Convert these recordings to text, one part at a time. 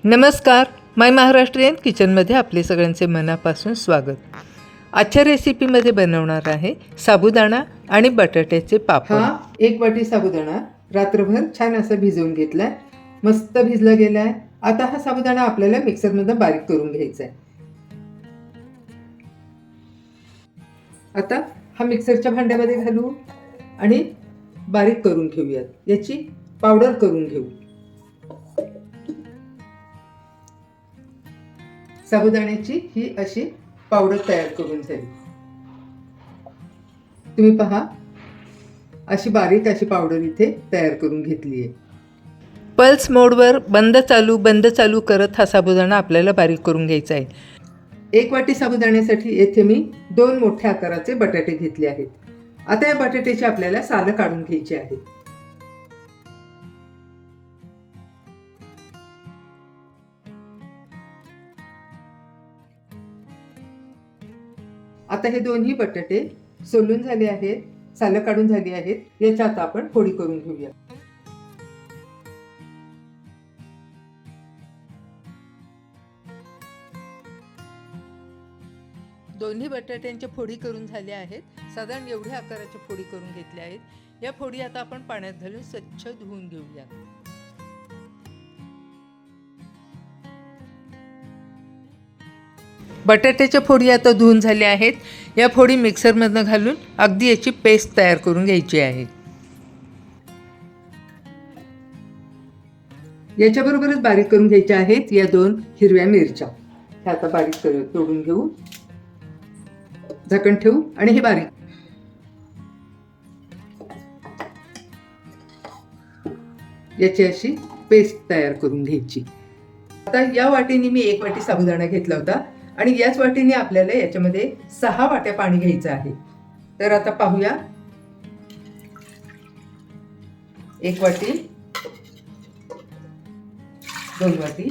नमस्कार, माय महाराष्ट्रीयन किचनमध्ये आपले सगळ्यांचे मनापासून स्वागत. आजच्या रेसिपीमध्ये बनवणार आहे साबुदाणा आणि बटाट्याचे पापड. हा 1 वाटी साबुदाणा रात्रभर छान असा भिजवून घेतलाय, मस्त भिजला गेलाय. आता हा साबुदाणा आपल्याला मिक्सरमध्ये बारीक करून घ्यायचा आहे. आता हा मिक्सरच्या भांड्यामध्ये घालू आणि बारीक करून घेऊयात. याची पावडर करून घेऊ. साबुदाण्याची ही अशी पावडर तयार करून झाली. तुम्ही पहा, अशी बारीक अशी पावडर इथे तयार करून घेतली आहे. पल्स मोडवर बंद चालू करत हा साबुदाणा आपल्याला बारीक करून घ्यायचा आहे. 1 वाटी साबुदाण्यासाठी येथे मी 2 मोठ्या आकाराचे बटाटे घेतले आहेत. आता या बटाट्याची आपल्याला सालं काढून घ्यायची आहेत. आता हे दोन्ही बटाटे सोलून झाले आहेत, सालं काढून झाली आहेत. याच्या आता आपण फोडी करून घेऊया. दोन्ही बटाट्यांच्या फोडी करून झाल्या आहेत. साधारण एवढ्या आकाराच्या फोडी करून घेतल्या आहेत. या फोडी आता आपण पाण्यात घालून स्वच्छ धुवून घेऊया. बटाट्याच्या फोडी आता धुवून झाल्या आहेत. या फोडी मिक्सरमधनं घालून अगदी याची पेस्ट तयार करून घ्यायची आहे. याच्याबरोबरच बारीक करून घ्यायच्या आहेत या 2 हिरव्या मिरच्या. ह्या आता बारीक तोडून घेऊ, झाकण ठेवू आणि हे बारीक याची अशी पेस्ट तयार करून घ्यायची. आता या वाटीने मी 1 वाटी साबुदाणा घेतला होता आणि याच वाटीने आपल्याला याच्यामध्ये 6 वाट्या पाणी घ्यायचं आहे. तर आता पाहूया. 1 वाटी, 2 वाटी,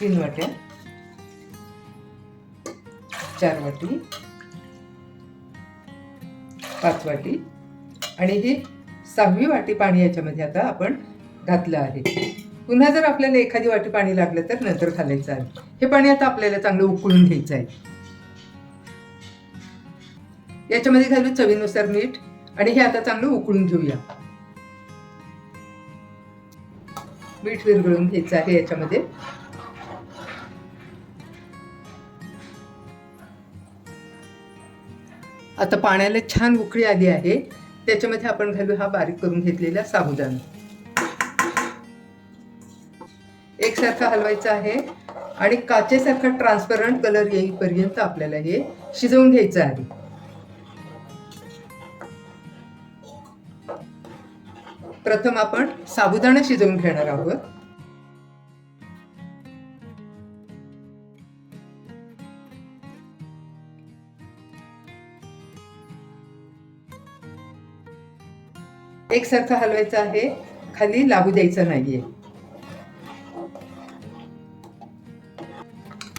3 वाट्या, 4 वाटी, 5 वाटी आणि ही 6वी वाटी पाणी याच्यामध्ये आता आपण घातलं आहे. पुन्हा जर आपल्याला एखादी वाटी पाणी लागलं तर नंतर घालायचं आहे. हे पाणी आता आपल्याला चांगलं उकळून घ्यायचं आहे. याच्यामध्ये घालू चवीनुसार मीठ आणि हे आता चांगलं उकळून घेऊया. मीठ विरघळून घ्यायचं आहे याच्यामध्ये. आता पाण्याला छान उकळी आली आहे. त्याच्यामध्ये आपण घालू हा बारीक करून घेतलेला साबुदाणा. एकसारखा हलवायचा आहे आणि काचेसारखा ट्रान्सपरंट कलर येईपर्यंत आपल्याला हे शिजवून घ्यायचं आहे. प्रथम आपण साबुदाणा शिजवून घेणार आहोत. एकसारखा हलवायचा आहे, खाली लागू द्यायचं नाहीये.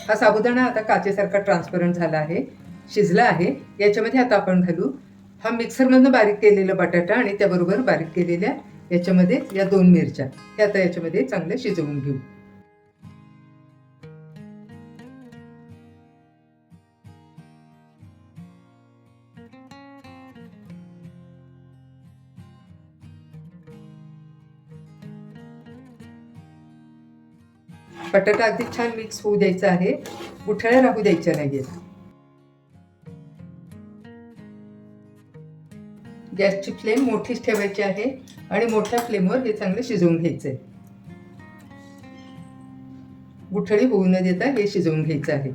हा साबुदाणा आता काचेसारखा ट्रान्सपरंट झाला आहे, शिजला आहे. याच्यामध्ये आता आपण घालू हा मिक्सरमधनं बारीक केलेला बटाटा आणि त्याबरोबर बारीक केलेल्या याच्यामध्ये या 2 मिरच्या. हे आता याच्यामध्ये चांगलं शिजवून घेऊ. बटाटा अगदी छान मिक्स होऊ द्यायचा आहे, गुठळ्या राहू द्यायच्या नाहीयेत. गॅसची फ्लेम मोठीच ठेवायची आहे आणि मोठ्या फ्लेमवर हे चांगलं शिजवून घ्यायचंय. गुठळी होऊ न देता हे शिजवून घ्यायचं आहे.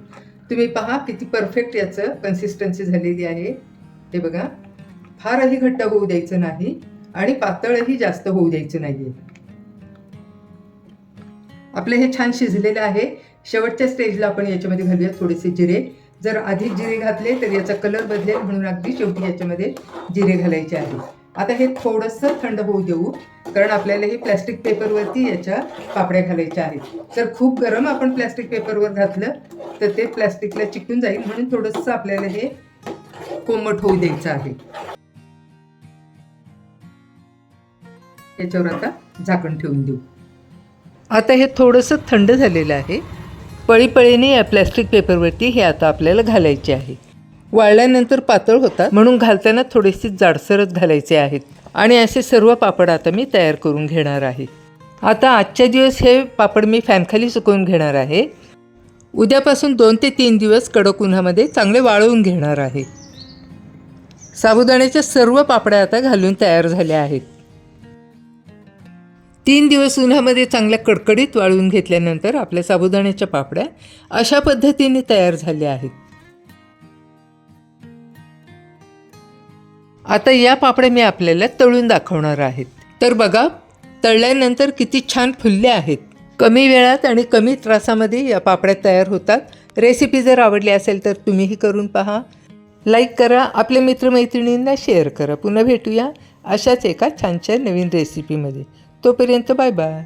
तुम्ही पहा किती परफेक्ट याचं कन्सिस्टन्सी झालेली आहे. हे बघा, फारही घट्ट होऊ द्यायचं नाही आणि पातळही जास्त होऊ द्यायचं नाहीये. आपले हे छान शिजलेलं आहे. शेवटच्या स्टेजला आपण याच्यामध्ये घालूया थोडेसे जिरे. जर आधी जिरे घातले तर याचा कलर बदलेल, म्हणून अगदी शेवटी याच्यामध्ये जिरे घालायचे आहे. आता हे थोडंसं थंड होऊ देऊ, कारण आपल्याला हे प्लॅस्टिक पेपरवरती याच्या पापड्या घालायच्या आहेत. जर खूप गरम आपण प्लॅस्टिक पेपरवर घातलं तर ते प्लॅस्टिकला चिकटून जाईल, म्हणून थोडंसं आपल्याला हे कोमट होऊ द्यायचं आहे. याच्यावर आता झाकण ठेवून देऊ. आता हे थोडंसं थंड झालेलं आहे. पळीपळीने या प्लॅस्टिक पेपरवरती हे आता आपल्याला घालायचे आहे. वाळल्यानंतर पातळ होतात म्हणून घालताना थोडेसे जाडसरच घालायचे आहेत. आणि असे सर्व पापड आता मी तयार करून घेणार आहे. आता आजच्या दिवस हे पापड मी फॅनखाली सुकवून घेणार आहे. उद्यापासून 2 ते 3 दिवस कडक उन्हामध्ये चांगले वाळवून घेणार आहे. साबुदाण्याच्या सर्व पापड्या आता घालून तयार झाल्या आहेत. 3 दिवस उन्हामध्ये चांगल्या कडकडीत वाळवून घेतल्यानंतर आपल्या साबुदाण्याच्या पापड्या अशा पद्धतीने तयार झाल्या आहेत. आता या पापड्या मी आपल्याला तळून दाखवणार आहेत. तर बघा, तळल्यानंतर किती छान फुलले आहेत. कमी वेळात आणि कमी त्रासामध्ये या पापड्या तयार होतात. रेसिपी जर आवडली असेल तर तुम्हीही करून पहा. लाईक करा, आपल्या मित्रमैत्रिणींना शेअर करा. पुन्हा भेटूया अशाच एका छानशा नवीन रेसिपीमध्ये. तोपर्यंत बाय बाय.